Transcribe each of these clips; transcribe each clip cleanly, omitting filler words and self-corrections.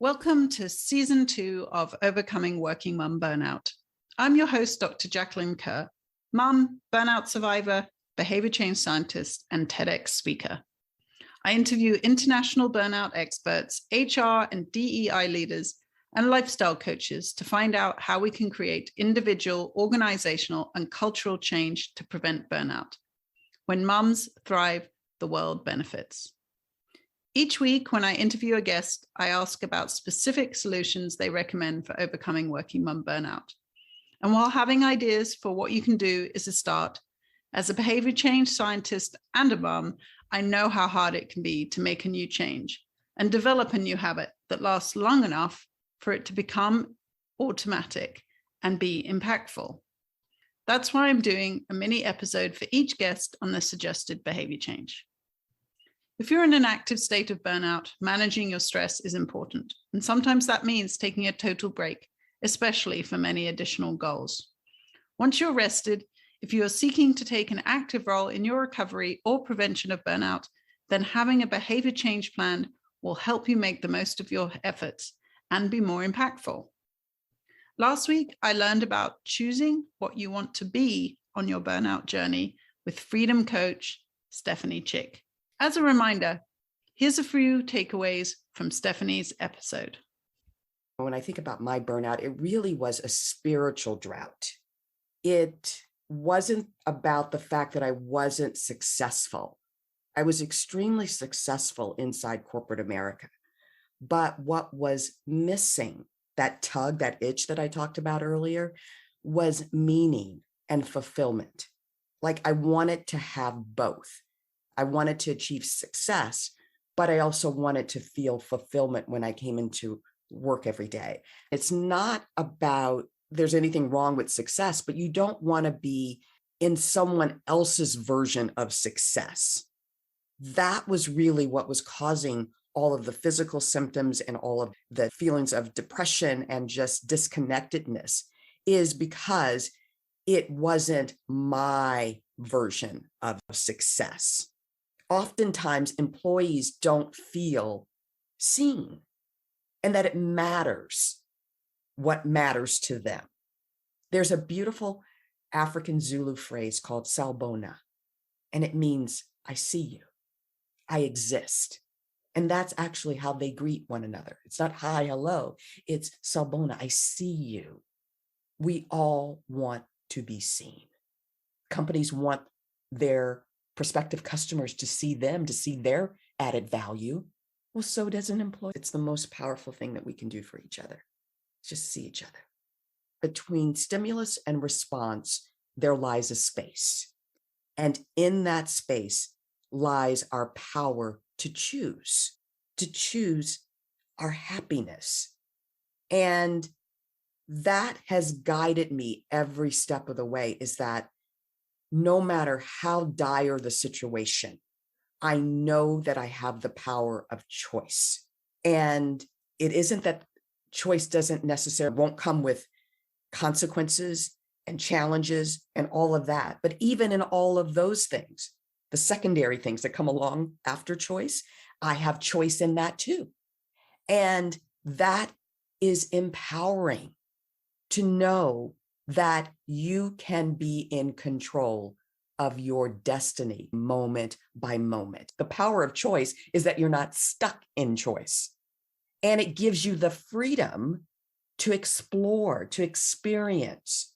Welcome to Season 2 of Overcoming Working Mum Burnout. I'm your host, Dr. Jacqueline Kerr, mum, burnout survivor, behavior change scientist, and TEDx speaker. I interview international burnout experts, HR and DEI leaders, and lifestyle coaches to find out how we can create individual, organizational, and cultural change to prevent burnout. When mums thrive, the world benefits. Each week, when I interview a guest, I ask about specific solutions they recommend for overcoming working mum burnout. And while having ideas for what you can do is a start, as a behavior change scientist and a mum, I know how hard it can be to make a new change and develop a new habit that lasts long enough for it to become automatic and be impactful. That's why I'm doing a mini episode for each guest on the suggested behavior change. If you're in an active state of burnout, managing your stress is important. And sometimes that means taking a total break, especially for many additional goals. Once you're rested, if you are seeking to take an active role in your recovery or prevention of burnout, then having a behavior change plan will help you make the most of your efforts and be more impactful. Last week, I learned about choosing what you want to be on your burnout journey with freedom coach Stephanie Chick. As a reminder, here's a few takeaways from Stephanie's episode. When I think about my burnout, it really was a spiritual drought. It wasn't about the fact that I wasn't successful. I was extremely successful inside corporate America. But what was missing, that tug, that itch that I talked about earlier, was meaning and fulfillment. Like I wanted to have both. I wanted to achieve success, but I also wanted to feel fulfillment when I came into work every day. It's not about there's anything wrong with success, but you don't want to be in someone else's version of success. That was really what was causing all of the physical symptoms and all of the feelings of depression and just disconnectedness, is because it wasn't my version of success. Oftentimes, employees don't feel seen and that it matters what matters to them. There's a beautiful African Zulu phrase called Sawubona, and it means, I see you, I exist. And that's actually how they greet one another. It's not hi, hello, it's Sawubona, I see you. We all want to be seen. Companies want their prospective customers to see them, to see their added value. Well, so does an employee. It's the most powerful thing that we can do for each other. Just see each other. Between stimulus and response, there lies a space. And in that space lies our power to choose our happiness. And that has guided me every step of the way, is that no matter how dire the situation, I know that I have the power of choice. And it isn't that choice won't come with consequences and challenges and all of that. But even in all of those things, the secondary things that come along after choice, I have choice in that too. And that is empowering to know that you can be in control of your destiny moment by moment. The power of choice is that you're not stuck in choice. And it gives you the freedom to explore, to experience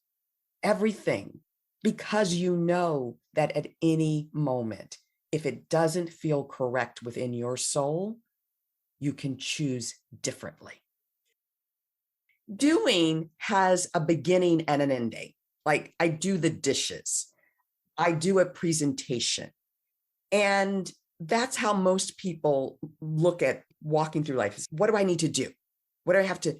everything, because you know that at any moment, if it doesn't feel correct within your soul, you can choose differently. Doing has a beginning and an ending. Like I do the dishes, I do a presentation. And that's how most people look at walking through life. Is, what do I need to do? What do I have to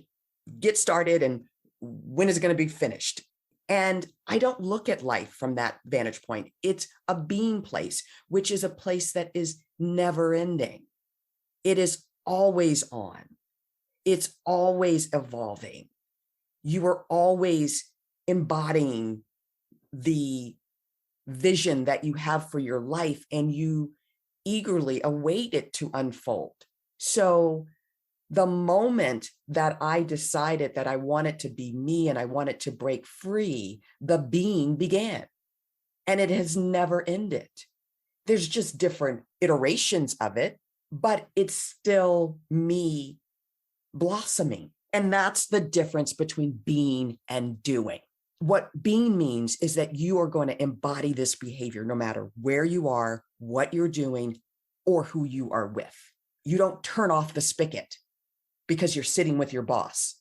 get started, and when is it going to be finished? And I don't look at life from that vantage point. It's a being place, which is a place that is never ending. It is always on. It's always evolving. You are always embodying the vision that you have for your life, and you eagerly await it to unfold. So The moment that I decided that I wanted to be me and I wanted to break free, the being began. And it has never ended. There's just different iterations of it, but it's still me blossoming. And that's the difference between being and doing. What being means is that you are going to embody this behavior no matter where you are, what you're doing, or who you are with. You don't turn off the spigot because you're sitting with your boss.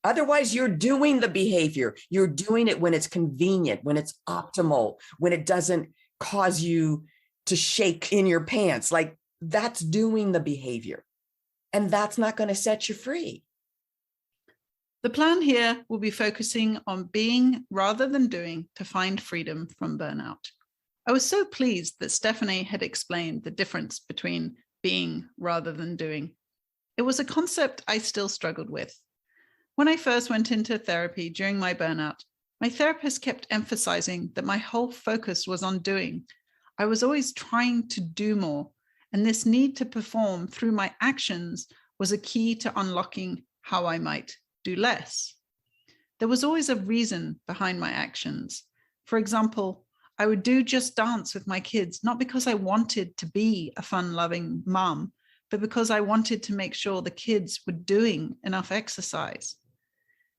Otherwise, you're doing the behavior. You're doing it when it's convenient, when it's optimal, when it doesn't cause you to shake in your pants. Like, that's doing the behavior. And that's not going to set you free. The plan here will be focusing on being rather than doing to find freedom from burnout. I was so pleased that Stephanie had explained the difference between being rather than doing. It was a concept I still struggled with. When I first went into therapy during my burnout, my therapist kept emphasizing that my whole focus was on doing. I was always trying to do more, and this need to perform through my actions was a key to unlocking how I might do less. There was always a reason behind my actions. For example, I would do just dance with my kids, not because I wanted to be a fun-loving mom, but because I wanted to make sure the kids were doing enough exercise.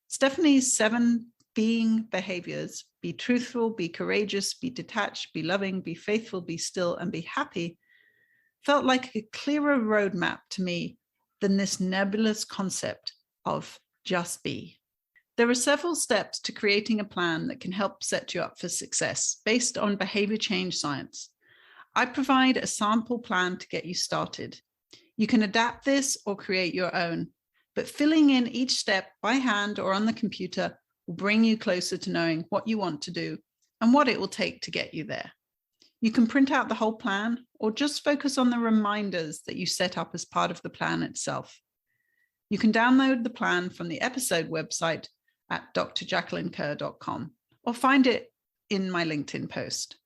Stephanie's 7 being behaviors, be truthful, be courageous, be detached, be loving, be faithful, be still, and be happy, felt like a clearer roadmap to me than this nebulous concept of just be. There are several steps to creating a plan that can help set you up for success based on behavior change science. I provide a sample plan to get you started. You can adapt this or create your own, but filling in each step by hand or on the computer will bring you closer to knowing what you want to do and what it will take to get you there. You can print out the whole plan or just focus on the reminders that you set up as part of the plan itself. You can download the plan from the episode website at drjacquelinekerr.com or find it in my LinkedIn post.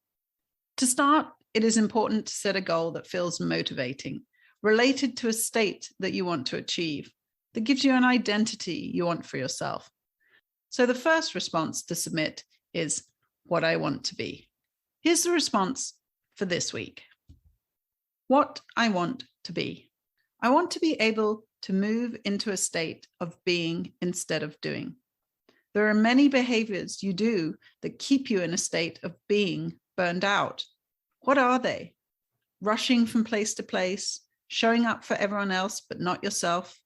To start, it is important to set a goal that feels motivating, related to a state that you want to achieve, that gives you an identity you want for yourself. So the first response to submit is what I want to be. Here's the response for this week. What I want to be. I want to be able to move into a state of being instead of doing. There are many behaviors you do that keep you in a state of being burned out. What are they? Rushing from place to place, showing up for everyone else but not yourself,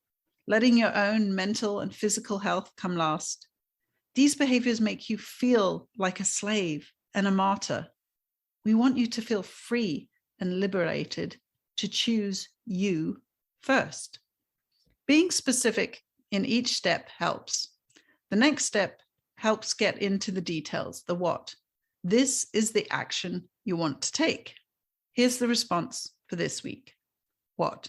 letting your own mental and physical health come last. These behaviors make you feel like a slave and a martyr. We want you to feel free and liberated to choose you first. Being specific in each step helps. The next step helps get into the details, the what. This is the action you want to take. Here's the response for this week. What?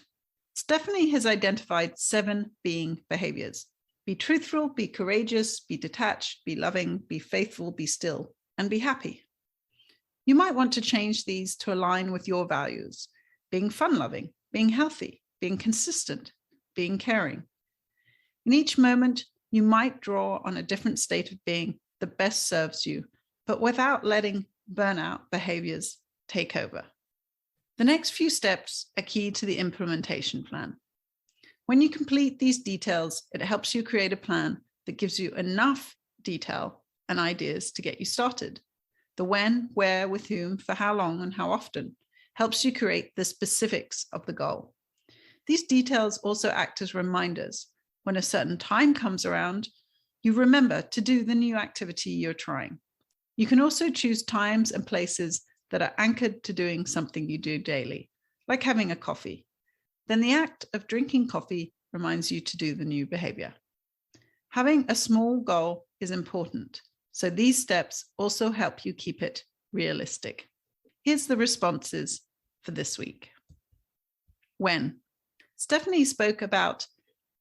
Stephanie has identified 7 being behaviors. Be truthful, be courageous, be detached, be loving, be faithful, be still, and be happy. You might want to change these to align with your values, being fun-loving, being healthy, being consistent, being caring. In each moment, you might draw on a different state of being that best serves you, but without letting burnout behaviors take over. The next few steps are key to the implementation plan. When you complete these details, it helps you create a plan that gives you enough detail and ideas to get you started. The when, where, with whom, for how long, and how often helps you create the specifics of the goal. These details also act as reminders. When a certain time comes around, you remember to do the new activity you're trying. You can also choose times and places that are anchored to doing something you do daily, like having a coffee. Then the act of drinking coffee reminds you to do the new behavior. Having a small goal is important, so these steps also help you keep it realistic. Here's the responses for this week. When? Stephanie spoke about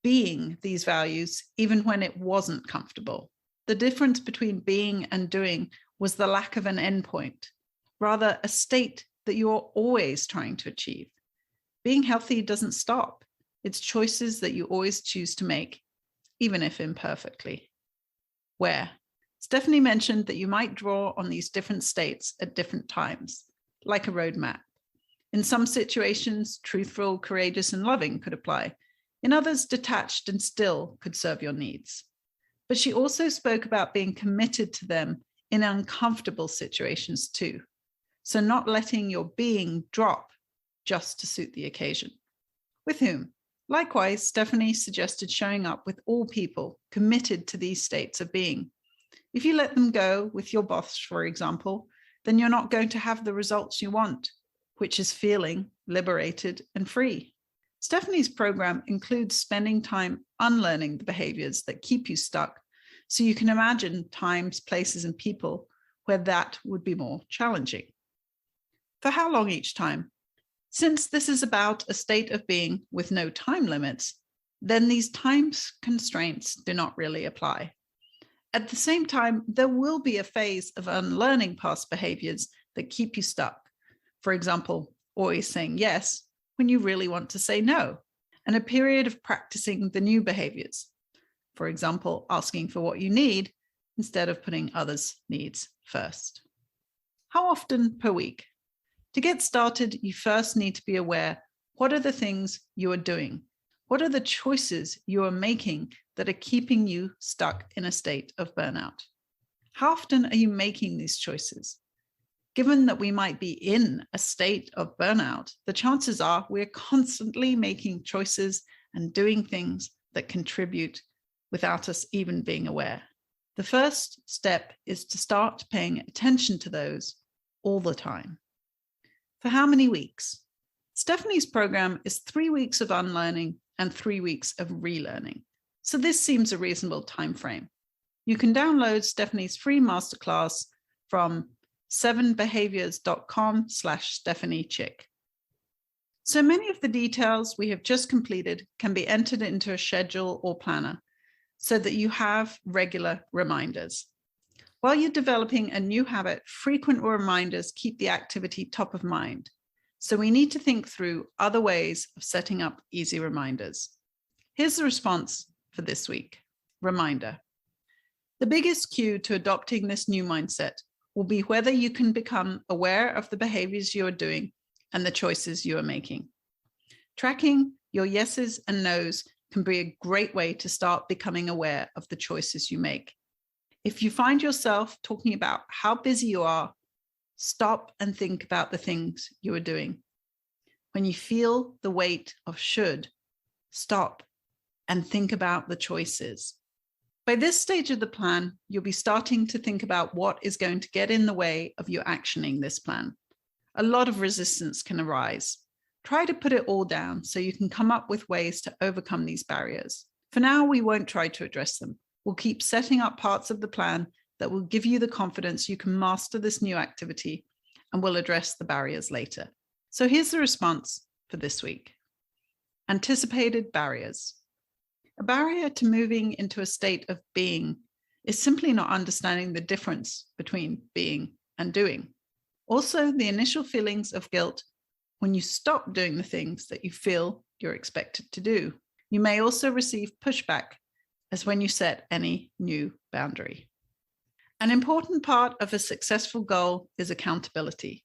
being these values even when it wasn't comfortable. The difference between being and doing was the lack of an endpoint, rather a state that you're always trying to achieve. Being healthy doesn't stop. It's choices that you always choose to make, even if imperfectly. Where? Stephanie mentioned that you might draw on these different states at different times, like a roadmap. In some situations, truthful, courageous, and loving could apply. In others, detached and still could serve your needs. But she also spoke about being committed to them in uncomfortable situations too. So not letting your being drop just to suit the occasion. With whom? Likewise, Stephanie suggested showing up with all people committed to these states of being. If you let them go with your boss, for example, then you're not going to have the results you want, which is feeling liberated and free. Stephanie's program includes spending time unlearning the behaviors that keep you stuck, so you can imagine times, places, and people where that would be more challenging. For how long each time? Since this is about a state of being with no time limits, then these time constraints do not really apply. At the same time, there will be a phase of unlearning past behaviors that keep you stuck. For example, always saying yes when you really want to say no, and a period of practicing the new behaviors. For example, asking for what you need instead of putting others' needs first. How often per week? To get started, you first need to be aware, what are the things you are doing? What are the choices you are making that are keeping you stuck in a state of burnout? How often are you making these choices? Given that we might be in a state of burnout, the chances are we're constantly making choices and doing things that contribute without us even being aware. The first step is to start paying attention to those all the time. For how many weeks? Stephanie's program is 3 weeks of unlearning and 3 weeks of relearning. So this seems a reasonable time frame. You can download Stephanie's free masterclass from 7behaviors.com/StephanieChick. So many of the details we have just completed can be entered into a schedule or planner so that you have regular reminders. While you're developing a new habit, frequent reminders keep the activity top of mind. So we need to think through other ways of setting up easy reminders. Here's the response for this week. Reminder. The biggest cue to adopting this new mindset will be whether you can become aware of the behaviors you are doing and the choices you are making. Tracking your yeses and nos can be a great way to start becoming aware of the choices you make. If you find yourself talking about how busy you are, stop and think about the things you are doing. When you feel the weight of should, stop and think about the choices. By this stage of the plan, you'll be starting to think about what is going to get in the way of you actioning this plan. A lot of resistance can arise. Try to put it all down so you can come up with ways to overcome these barriers. For now, we won't try to address them. We'll keep setting up parts of the plan that will give you the confidence you can master this new activity, and we'll address the barriers later. So here's the response for this week. Anticipated barriers. A barrier to moving into a state of being is simply not understanding the difference between being and doing. Also, the initial feelings of guilt when you stop doing the things that you feel you're expected to do. You may also receive pushback as when you set any new boundary. An important part of a successful goal is accountability.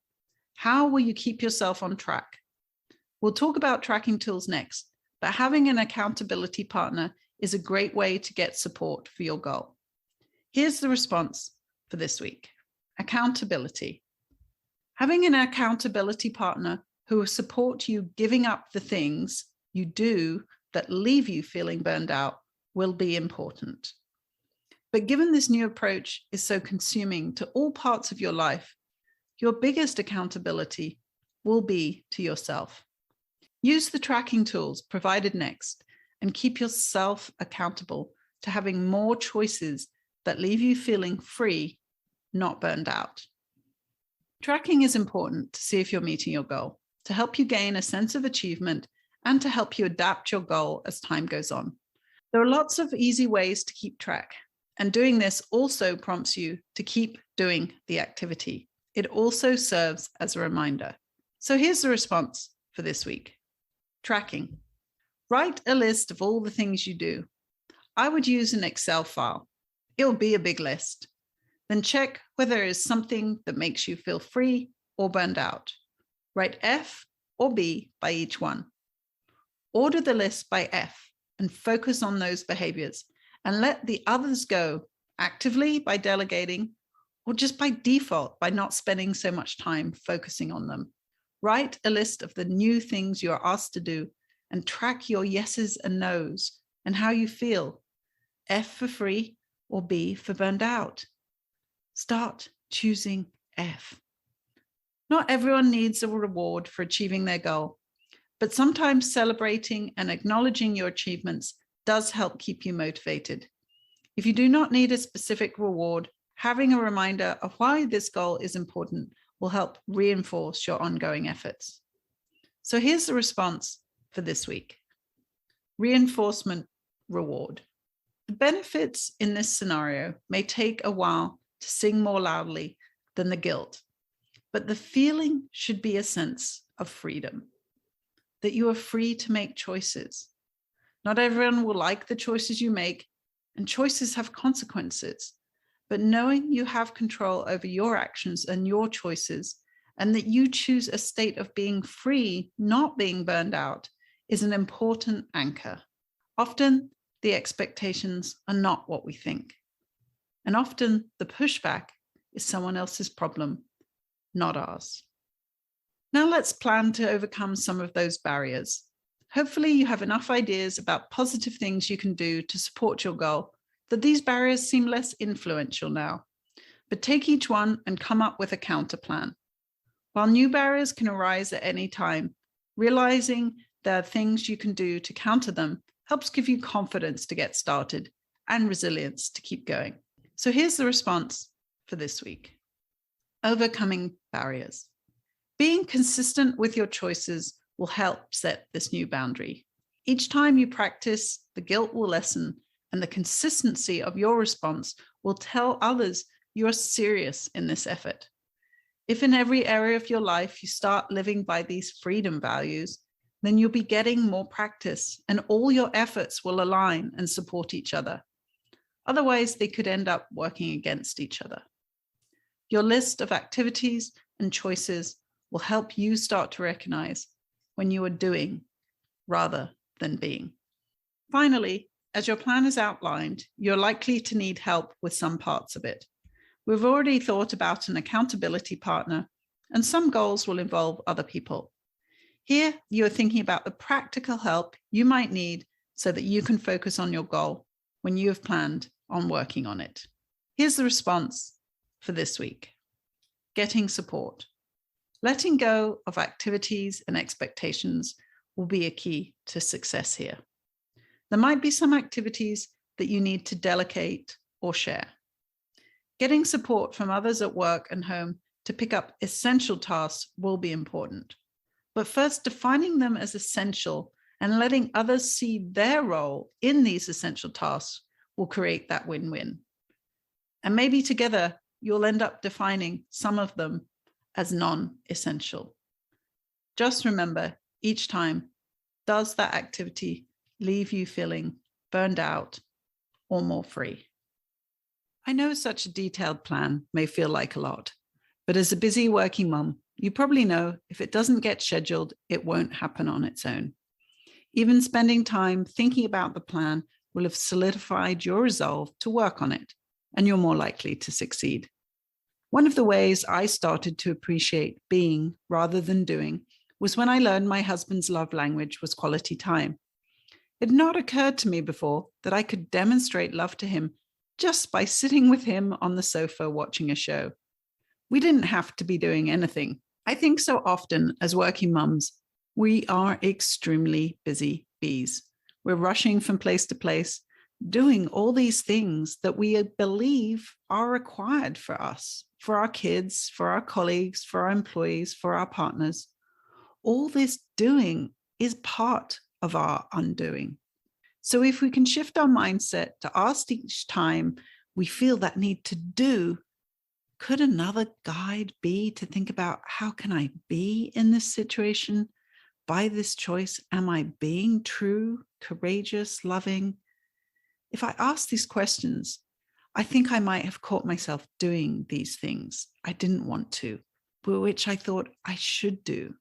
How will you keep yourself on track? We'll talk about tracking tools next, but having an accountability partner is a great way to get support for your goal. Here's the response for this week. Accountability. Having an accountability partner who will support you giving up the things you do that leave you feeling burned out will be important. But given this new approach is so consuming to all parts of your life, your biggest accountability will be to yourself. Use the tracking tools provided next and keep yourself accountable to having more choices that leave you feeling free, not burned out. Tracking is important to see if you're meeting your goal, to help you gain a sense of achievement and to help you adapt your goal as time goes on. There are lots of easy ways to keep track, and doing this also prompts you to keep doing the activity. It also serves as a reminder. So here's the response for this week. Tracking. Write a list of all the things you do. I would use an Excel file. It'll be a big list. Then check whether there is something that makes you feel free or burned out. Write F or B by each one. Order the list by F and focus on those behaviors and let the others go actively by delegating or just by default by not spending so much time focusing on them. Write a list of the new things you are asked to do and track your yeses and nos and how you feel. F for free or B for burned out. Start choosing F. Not everyone needs a reward for achieving their goal, but sometimes celebrating and acknowledging your achievements does help keep you motivated. If you do not need a specific reward, having a reminder of why this goal is important will help reinforce your ongoing efforts. So here's the response for this week. Reinforcement reward. The benefits in this scenario may take a while to sing more loudly than the guilt, but the feeling should be a sense of freedom, that you are free to make choices. Not everyone will like the choices you make, and choices have consequences, but knowing you have control over your actions and your choices, and that you choose a state of being free, not being burned out, is an important anchor. Often, the expectations are not what we think. And often, the pushback is someone else's problem, not ours. Now let's plan to overcome some of those barriers. Hopefully you have enough ideas about positive things you can do to support your goal that these barriers seem less influential now. But take each one and come up with a counter plan. While new barriers can arise at any time, realizing there are things you can do to counter them helps give you confidence to get started and resilience to keep going. So here's the response for this week. Overcoming barriers. Being consistent with your choices will help set this new boundary. Each time you practice, the guilt will lessen, and the consistency of your response will tell others you're serious in this effort. If in every area of your life you start living by these freedom values, then you'll be getting more practice and all your efforts will align and support each other. Otherwise, they could end up working against each other. Your list of activities and choices will help you start to recognize when you are doing rather than being. Finally, as your plan is outlined, you're likely to need help with some parts of it. We've already thought about an accountability partner, and some goals will involve other people. Here, you are thinking about the practical help you might need so that you can focus on your goal when you have planned on working on it. Here's the response for this week. Getting support. Letting go of activities and expectations will be a key to success here. There might be some activities that you need to delegate or share. Getting support from others at work and home to pick up essential tasks will be important. But first, defining them as essential and letting others see their role in these essential tasks will create that win-win. And maybe together, you'll end up defining some of them as non-essential. Just remember, each time, does that activity leave you feeling burned out or more free? I know such a detailed plan may feel like a lot, but as a busy working mom, you probably know if it doesn't get scheduled, it won't happen on its own. Even spending time thinking about the plan will have solidified your resolve to work on it, and you're more likely to succeed. One of the ways I started to appreciate being rather than doing was when I learned my husband's love language was quality time. It had not occurred to me before that I could demonstrate love to him just by sitting with him on the sofa watching a show. We didn't have to be doing anything. I think so often as working mums, we are extremely busy bees. We're rushing from place to place, doing all these things that we believe are required for us, for our kids, for our colleagues, for our employees, for our partners. All this doing is part of our undoing. So if we can shift our mindset to ask each time we feel that need to do, could another guide be to think about how can I be in this situation by this choice, am I being true, courageous, loving? If I ask these questions, I think I might have caught myself doing these things I didn't want to, but which I thought I should do.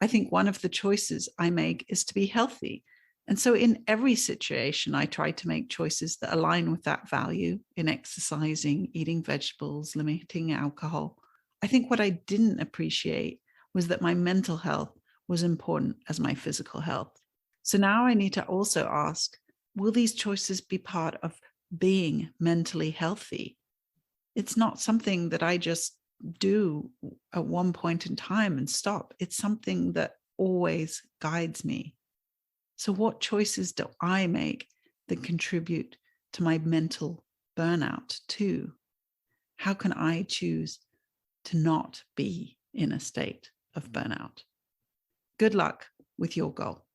I think one of the choices I make is to be healthy. And so in every situation, I try to make choices that align with that value in exercising, eating vegetables, limiting alcohol. I think what I didn't appreciate was that my mental health was important as my physical health. So now I need to also ask, will these choices be part of being mentally healthy? It's not something that I just do at one point in time and stop. It's something that always guides me. So what choices do I make that contribute to my mental burnout too? How can I choose to not be in a state of burnout? Good luck with your goal.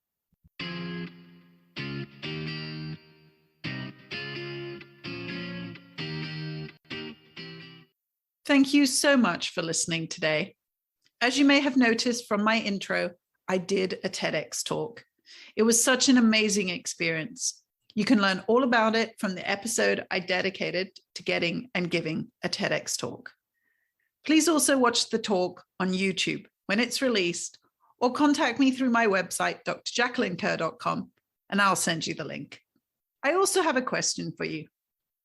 Thank you so much for listening today. As you may have noticed from my intro, I did a TEDx talk. It was such an amazing experience. You can learn all about it from the episode I dedicated to getting and giving a TEDx talk. Please also watch the talk on YouTube when it's released, or contact me through my website, drjacquelinekerr.com, and I'll send you the link. I also have a question for you.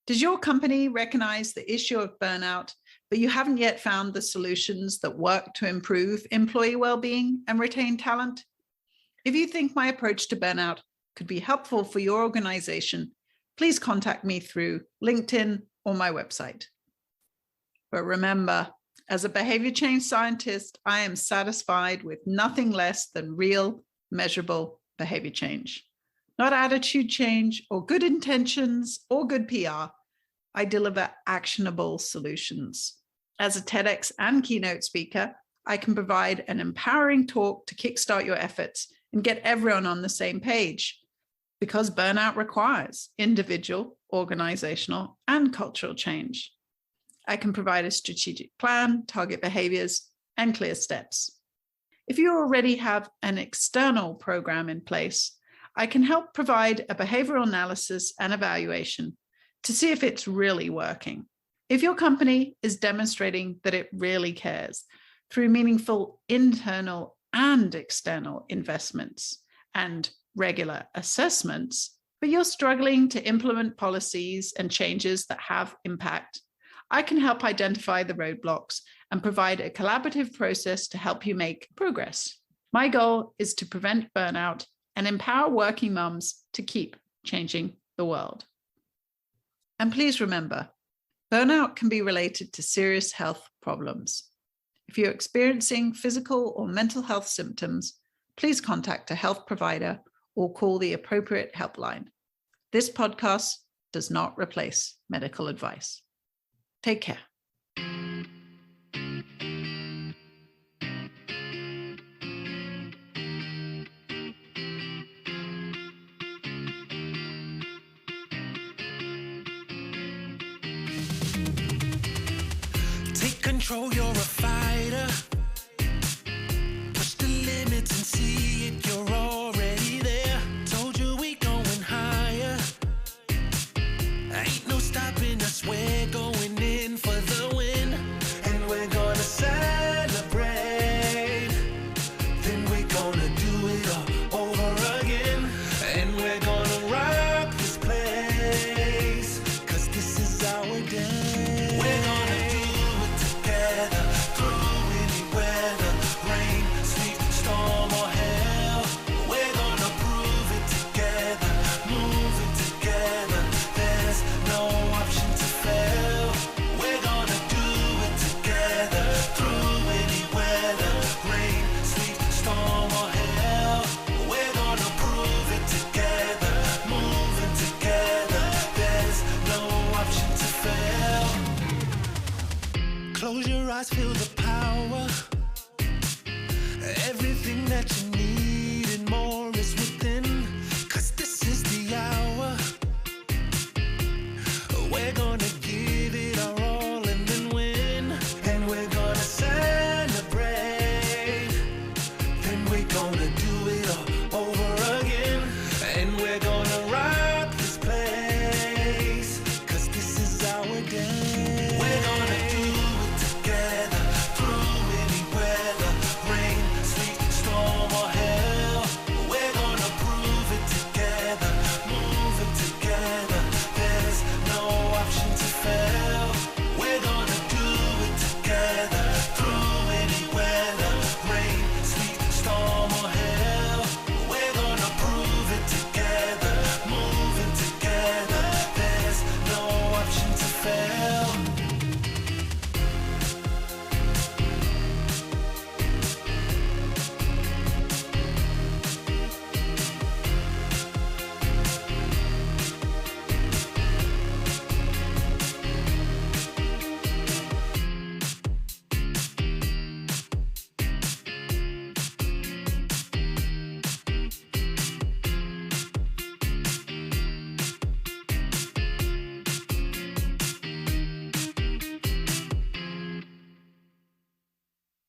Does your company recognize the issue of burnout, but you haven't yet found the solutions that work to improve employee well-being and retain talent? If you think my approach to burnout could be helpful for your organization, please contact me through LinkedIn or my website. But remember, as a behavior change scientist, I am satisfied with nothing less than real, measurable behavior change. Not attitude change or good intentions or good PR. I deliver actionable solutions. As a TEDx and keynote speaker, I can provide an empowering talk to kickstart your efforts and get everyone on the same page, because burnout requires individual, organizational, and cultural change. I can provide a strategic plan, target behaviors, and clear steps. If you already have an external program in place, I can help provide a behavioral analysis and evaluation to see if it's really working. If your company is demonstrating that it really cares through meaningful internal and external investments and regular assessments, but you're struggling to implement policies and changes that have impact, I can help identify the roadblocks and provide a collaborative process to help you make progress. My goal is to prevent burnout and empower working mums to keep changing the world. And please remember, burnout can be related to serious health problems. If you're experiencing physical or mental health symptoms, please contact a health provider or call the appropriate helpline. This podcast does not replace medical advice. Take care. Take control, you're a fighter. Push the limits and see it, you're already there. Told you we going higher. Ain't no stopping us, we're going in for the win. And we're gonna celebrate. Then we're gonna do it all over again. And we're gonna rock this place, 'cause this is our day. We're gonna do it together, through any weather, rain, sleet, storm or hell. We're gonna prove it together, move it together. There's no option to fail. We're gonna do it together, through any weather, rain, sleet, storm or hell. We're gonna prove it together, move it together. There's no option to fail. Close your eyes, feel the